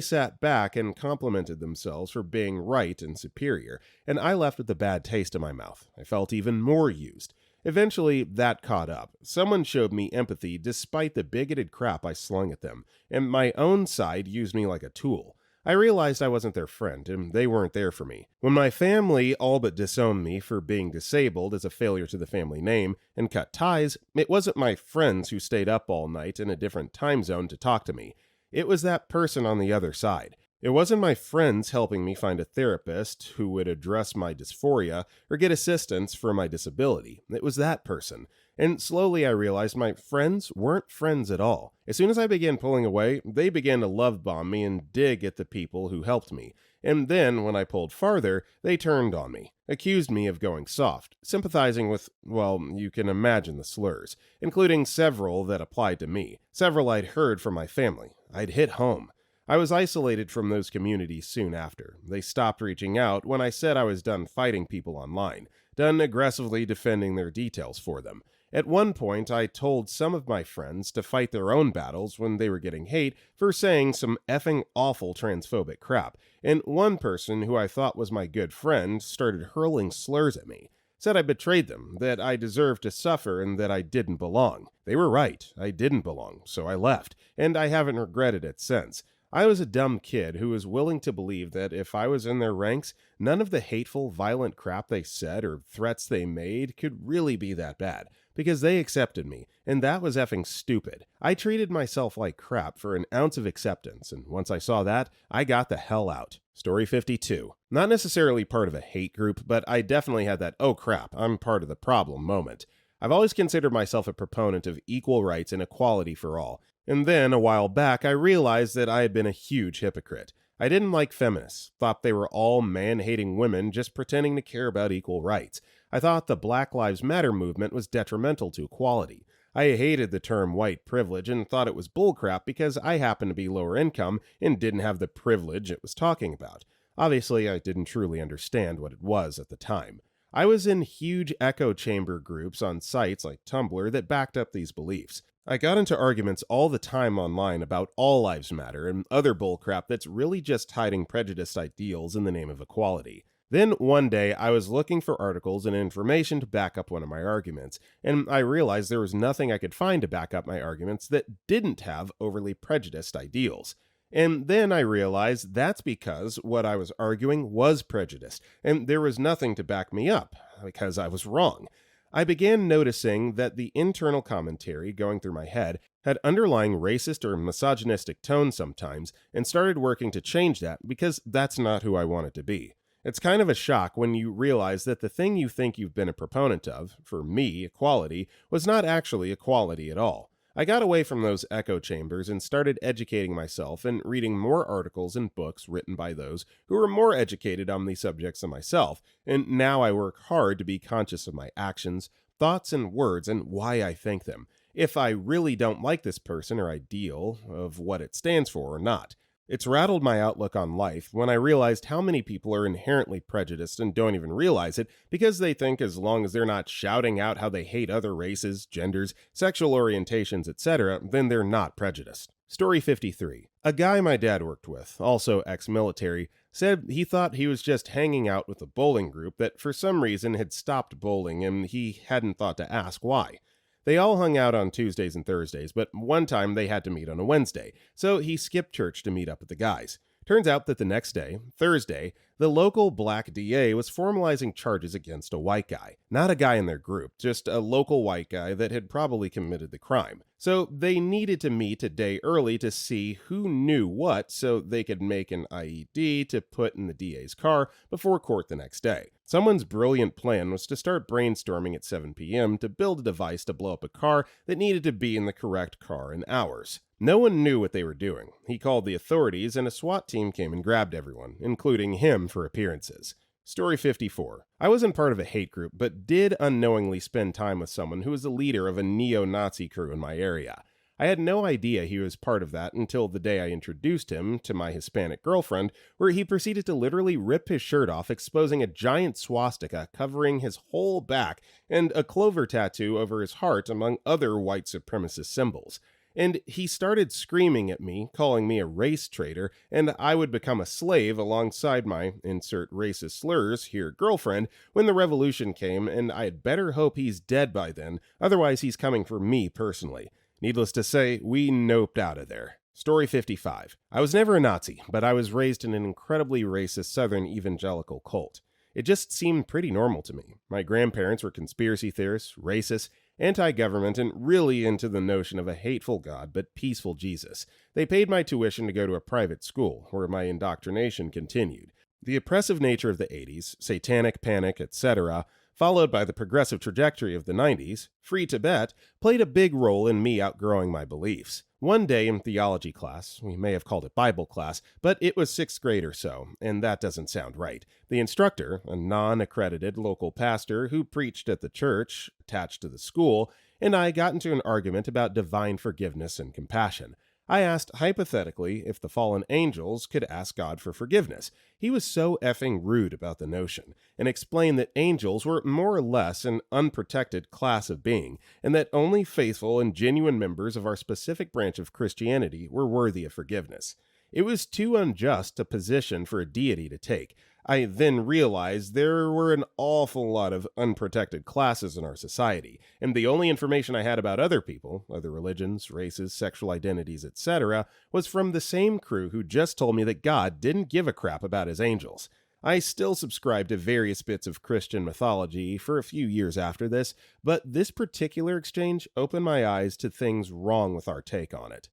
sat back and complimented themselves for being right and superior, and I left with a bad taste in my mouth. I felt even more used. Eventually, that caught up. Someone showed me empathy despite the bigoted crap I slung at them, and my own side used me like a tool. I realized I wasn't their friend, and they weren't there for me. When my family all but disowned me for being disabled as a failure to the family name and cut ties, it wasn't my friends who stayed up all night in a different time zone to talk to me. It was that person on the other side. It wasn't my friends helping me find a therapist who would address my dysphoria or get assistance for my disability. It was that person. And slowly I realized my friends weren't friends at all. As soon as I began pulling away, they began to love bomb me and dig at the people who helped me. And then, when I pulled farther, they turned on me, accused me of going soft, sympathizing with, well, you can imagine the slurs, including several that applied to me, several I'd heard from my family. I'd hit home. I was isolated from those communities soon after. They stopped reaching out when I said I was done fighting people online, done aggressively defending their details for them. At one point, I told some of my friends to fight their own battles when they were getting hate for saying some effing awful transphobic crap, and one person who I thought was my good friend started hurling slurs at me. Said I betrayed them, that I deserved to suffer, and that I didn't belong. They were right, I didn't belong, so I left, and I haven't regretted it since. I was a dumb kid who was willing to believe that if I was in their ranks, none of the hateful, violent crap they said or threats they made could really be that bad, because they accepted me, and that was effing stupid. I treated myself like crap for an ounce of acceptance, and once I saw that, I got the hell out. Story 52. Not necessarily part of a hate group, but I definitely had that oh crap, I'm part of the problem moment. I've always considered myself a proponent of equal rights and equality for all. And then, a while back, I realized that I had been a huge hypocrite. I didn't like feminists, thought they were all man-hating women just pretending to care about equal rights. I thought the Black Lives Matter movement was detrimental to equality. I hated the term white privilege and thought it was bullcrap because I happened to be lower income and didn't have the privilege it was talking about. Obviously, I didn't truly understand what it was at the time. I was in huge echo chamber groups on sites like Tumblr that backed up these beliefs. I got into arguments all the time online about all lives matter and other bullcrap that's really just hiding prejudiced ideals in the name of equality. Then one day I was looking for articles and information to back up one of my arguments, and I realized there was nothing I could find to back up my arguments that didn't have overly prejudiced ideals. And then I realized that's because what I was arguing was prejudiced, and there was nothing to back me up, because I was wrong. I began noticing that the internal commentary going through my head had underlying racist or misogynistic tones sometimes, and started working to change that because that's not who I wanted to be. It's kind of a shock when you realize that the thing you think you've been a proponent of, for me, equality, was not actually equality at all. I got away from those echo chambers and started educating myself and reading more articles and books written by those who were more educated on these subjects than myself, and now I work hard to be conscious of my actions, thoughts, and words and why I think them, if I really don't like this person or ideal, of what it stands for or not. It's rattled my outlook on life when I realized how many people are inherently prejudiced and don't even realize it because they think as long as they're not shouting out how they hate other races, genders, sexual orientations, etc., then they're not prejudiced. Story 53. A guy my dad worked with, also ex-military, said he thought he was just hanging out with a bowling group that for some reason had stopped bowling and he hadn't thought to ask why. They all hung out on Tuesdays and Thursdays, but one time they had to meet on a Wednesday, so he skipped church to meet up with the guys. Turns out that the next day, Thursday, the local black DA was formalizing charges against a white guy. Not a guy in their group, just a local white guy that had probably committed the crime. So they needed to meet a day early to see who knew what so they could make an IED to put in the DA's car before court the next day. Someone's brilliant plan was to start brainstorming at 7 p.m. to build a device to blow up a car that needed to be in the correct car in hours. No one knew what they were doing. He called the authorities, and a SWAT team came and grabbed everyone, including him for appearances. Story 54. I wasn't part of a hate group, but did unknowingly spend time with someone who was the leader of a neo-Nazi crew in my area. I had no idea he was part of that until the day I introduced him to my Hispanic girlfriend, where he proceeded to literally rip his shirt off, exposing a giant swastika covering his whole back and a clover tattoo over his heart, among other white supremacist symbols. And he started screaming at me, calling me a race traitor, and I would become a slave alongside my, insert racist slurs here, girlfriend, when the revolution came, and I had better hope he's dead by then, otherwise he's coming for me personally. Needless to say, we noped out of there. Story 55. I was never a Nazi, but I was raised in an incredibly racist Southern evangelical cult. It just seemed pretty normal to me. My grandparents were conspiracy theorists, racists, anti-government, and really into the notion of a hateful God but peaceful Jesus. They paid my tuition to go to a private school, where my indoctrination continued. The oppressive nature of the 80s, satanic panic, etc., followed by the progressive trajectory of the 90s, free Tibet, played a big role in me outgrowing my beliefs. One day in theology class, we may have called it Bible class, but it was 6th grade or so, and that doesn't sound right. The instructor, a non-accredited local pastor who preached at the church attached to the school, and I got into an argument about divine forgiveness and compassion. I asked, hypothetically, if the fallen angels could ask God for forgiveness. He was so effing rude about the notion, and explained that angels were more or less an unprotected class of being, and that only faithful and genuine members of our specific branch of Christianity were worthy of forgiveness. It was too unjust a position for a deity to take. I then realized there were an awful lot of unprotected classes in our society, and the only information I had about other people, other religions, races, sexual identities, etc., was from the same crew who just told me that God didn't give a crap about his angels. I still subscribed to various bits of Christian mythology for a few years after this, but this particular exchange opened my eyes to things wrong with our take on it.